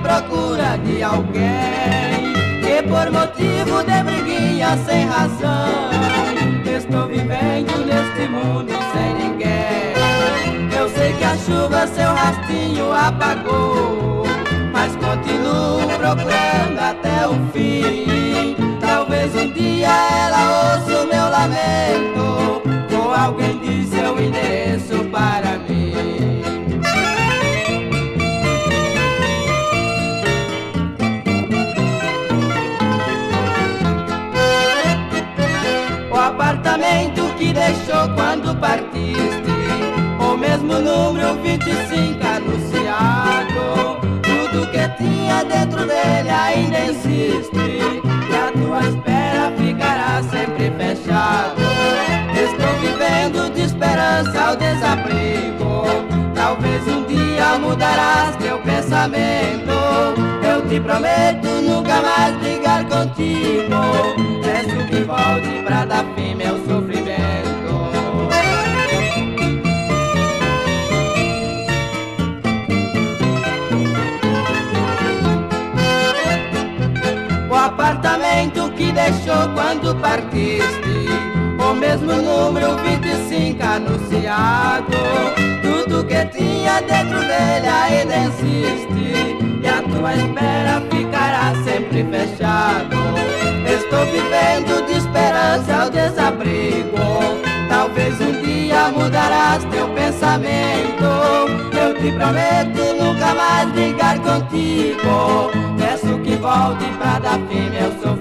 procura de alguém, que por motivo de briguinha sem razão, estou vivendo neste mundo sem ninguém. Eu sei que a chuva seu rastinho apagou, mas continuo procurando até o fim. Talvez um dia ela ouça o meu lamento, ou alguém diz seu endereço para mim. O apartamento que deixou quando partiste, o mesmo número 25 anunciado, tudo que tinha dentro dele ainda insiste, e a tua espera ficará sempre fechado. Estou vivendo de esperança ao desabrigo, talvez um dia mudarás teu pensamento. Eu te prometo nunca mais brigar contigo, peço que volte pra dar fim meu sofrimento. O apartamento que deixou quando partiste, o mesmo número 25 anunciado, tudo que tinha dentro dele ainda insiste, e a tua espera ficará sempre fechado. Estou vivendo de esperança ao desabrigo, talvez um dia mudarás teu pensamento. Eu te prometo nunca mais brigar contigo, peço que volte pra dar fim meu sonho.